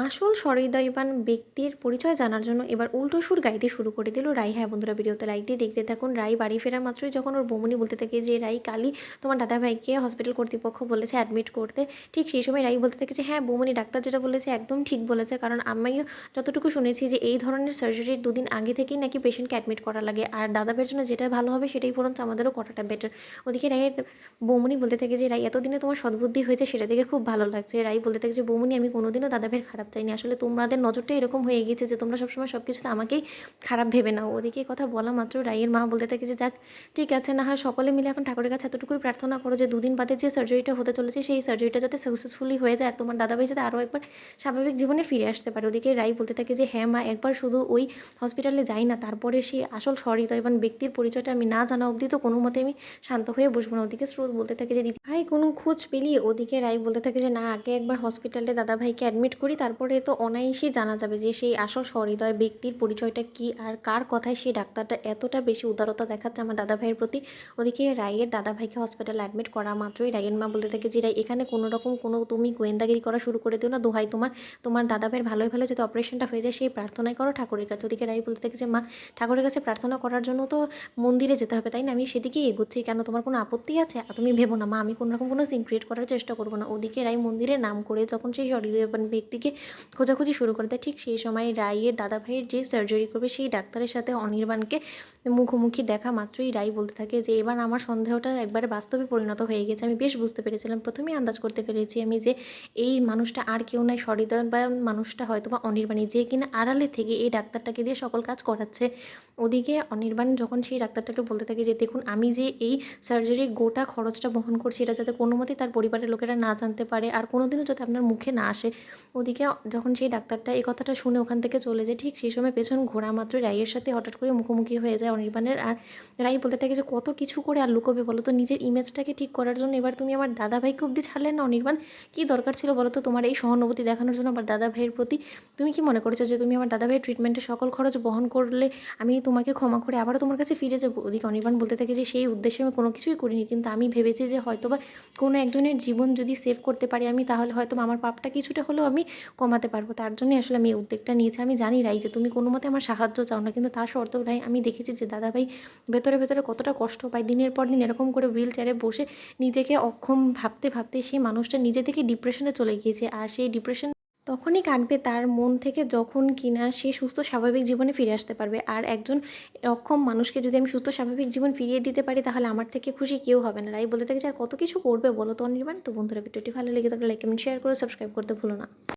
আসল সহৃদয়বান ব্যক্তির পরিচয় জানার জন্য এবার উল্টো সুর গাইতে শুরু করে দিল রাই। হ্যাঁ বন্ধুরা, ভিডিওতে লাইক দিয়ে দেখতে থাকুন। রাই বাড়ি ফেরা মাত্রই যখন ওর বৌমনি বলতে থাকে যে রাই কালই তোমার দাদাভাইকে হসপিটাল কর্তৃপক্ষ বলেছে অ্যাডমিট করতে, ঠিক সেই সময় রাই বলতে থাকে যে হ্যাঁ বৌমনি ডাক্তার যেটা বলেছে একদম ঠিক বলেছে, কারণ আমিও যতটুকু শুনেছি যে এই ধরনের সার্জারির দুদিন আগে থেকেই নাকি পেশেন্টকে অ্যাডমিট করা লাগে, আর দাদাভাইয়ের জন্য যেটা ভালো হবে সেটাই বরঞ্চ আমাদেরও করাটা বেটার। ওদিকে রাইয়ের বৌমনি বলতে থাকে যে রাই এতদিনে তোমার সদ্বুদ্ধি হয়েছে সেটা দেখে খুব ভালো লাগছে। রাই বলতে থাকে যে বৌমনি আমি কোনোদিনও দাদাভাইয়ের খারাপ চাইনি, আসলে তোমাদের নজরটা এরকম হয়ে গিয়েছে যে তোমরা সবসময় সব কিছুতে আমাকেই খারাপ ভেবে নাও। ওদিকে কথা বলা মাত্র রাইয়ের মা বলতে থাকে যে যাক ঠিক আছে, না হয় সকলে মিলে এখন ঠাকুরের কাছে এতটুকুই প্রার্থনা করো যে দুদিন বাদে যে সার্জারিটা হতে চলেছে সেই সার্জারিটা যাতে সাকসেসফুলি হয়ে যায় আর তোমার দাদাভাই যাতে আরও একবার স্বাভাবিক জীবনে ফিরে আসতে পারে। ওদিকে রাই বলতে থাকে যে হ্যাঁ মা, একবার শুধু ওই হসপিটালে যাই না, তারপরে সেই আসল সহৃদয়বান ব্যক্তির পরিচয়টা আমি না জানা অবধি তো কোনো মতে আমি শান্ত হয়ে বসবো না। ওদিকে স্রোত বলতে থাকে যে দিদি ভাই কোনো খোঁজ পেলি? ওদিকে রাই বলতে থাকে যে না, আগে একবার হসপিটালে দাদাভাইকে অ্যাডমিট করি, তারপরে তো অনায়াসেই জানা যাবে যে সেই আসল সহৃদয় ব্যক্তির পরিচয়টা কী আর কার কথায় সেই ডাক্তারটা এতটা বেশি উদারতা দেখাচ্ছে আমার দাদাভাইয়ের প্রতি। ওদিকে রাইয়ের দাদাভাইকে হসপিটালে অ্যাডমিট করা মাত্রই রাইয়ের মা বলতে থাকে যে রাই এখানে কোনো রকম কোনো তুমি গোয়েন্দাগিরি করা শুরু করে দিও না, দোহাই তোমার, তোমার দাদাভাইয়ের ভালোই ভালো যাতে অপারেশনটা হয়ে যায় সেই প্রার্থনাই করো ঠাকুরের কাছে। ওদিকে রাই বলতে থাকে যে মা, ঠাকুরের কাছে প্রার্থনা করার জন্য তো মন্দিরে যেতে হবে তাই না, আমি সেদিকেই এগোচ্ছি, কেন তোমার কোনো আপত্তি আছে? আর তুমি ভেবো না মা, আমি কোনো রকম কোনো সিন ক্রিয়েট করার চেষ্টা করবো না। ওদিকে রাই মন্দিরের নাম করে যখন সেই সহৃদয়বান ব্যক্তিকে খোঁজাখুঁজি শুরু করে দেয়, ঠিক সেই সময় রাইয়ের দাদাভাইয়ের যে সার্জারি করবে সেই ডাক্তারের সাথে অনির্বাণকে মুখোমুখি দেখা মাত্রই রাই বলতে থাকে যে এবার আমার সন্দেহটা একবারে বাস্তবে পরিণত হয়ে গেছে। আমি বেশ বুঝতে পেরেছিলাম, প্রথমেই আন্দাজ করতে পেরেছি আমি যে এই মানুষটা আর কেউ নয়, সহৃদয়বান মানুষটা হয়তো বা অনির্বাণী, যে কিনা আড়ালে থেকে এই ডাক্তারটাকে দিয়ে সকল কাজ করাচ্ছে। ওদিকে অনির্বাণ যখন সেই ডাক্তারটাকে বলতে থাকে যে দেখুন আমি যে এই সার্জারির গোটা খরচটা বহন করছি, এটা যাতে কোনো মতেই তার পরিবারের লোকেরা না জানতে পারে আর কোনোদিনও যাতে আপনার মুখে না আসে। ওদিকে যখন সেই ডাক্তারটা এই কথাটা শুনে ওখান থেকে চলে যায়, ঠিক সেই সময় পেছন ঘোরা মাত্র রাইয়ের সাথে হঠাৎ করে মুখোমুখি হয়ে যায় অনির্বাণের। আর রাই বলতে থাকে যে কত কিছু করে আর লুকোবে বলো তো, নিজের ইমেজটাকে ঠিক করার জন্য এবার তুমি আমার দাদাভাইকে অবধি ছাড়লে না অনির্বাণ? কী দরকার ছিল বলো তো তোমার এই সহানুভূতি দেখানোর জন্য আমার দাদাভাইয়ের প্রতি? তুমি কি মনে করেছো যে তুমি আমার দাদাভাইয়ের ট্রিটমেন্টের সকল খরচ বহন করলে আমি তোমাকে ক্ষমা করে আবারও তোমার কাছে ফিরে যাবো? ওদিকে অনির্বাণ বলতে থাকে যে সেই উদ্দেশ্যে আমি কোনো কিছুই করিনি, কিন্তু আমি ভেবেছি যে হয়তোবা কোনো একজনের জীবন যদি সেভ করতে পারি আমি, তাহলে হয়তো আমার পাপটা কিছুটা হলেও আমি কমাতে পারবো। তার জন্যই আসলে আমি এই উদ্যোগটা নিয়েছি। আমি জানি রাই যে তুমি কোনো মতে আমার সাহায্য চাও না, কিন্তু তার সত্ত্বেও রাই আমি দেখেছি যে দাদাভাই ভেতরে ভেতরে কতটা কষ্ট পায়। দিনের পর দিন এরকম করে হুইল চেয়ারে বসে নিজেকে অক্ষম ভাবতে ভাবতে সেই মানুষটা নিজে থেকে ডিপ্রেশনে চলে গিয়েছে, আর সেই ডিপ্রেশন তখনই কাটবে তার মন থেকে যখন কিনা সে সুস্থ স্বাভাবিক জীবনে ফিরে আসতে পারবে। আর একজন অক্ষম মানুষকে যদি আমি সুস্থ স্বাভাবিক জীবন ফিরিয়ে দিতে পারি তাহলে আমার থেকে খুশি কেউ হবে না। রাই বলতে থাকে যে আর কত কিছু করবে বলো তো অনির্বাণ। তো বন্ধুরা, ভিডিওটি ভালো লেগে থাকলে লাইক কমেন্ট শেয়ার করে সাবস্ক্রাইব করতে ভুলো না।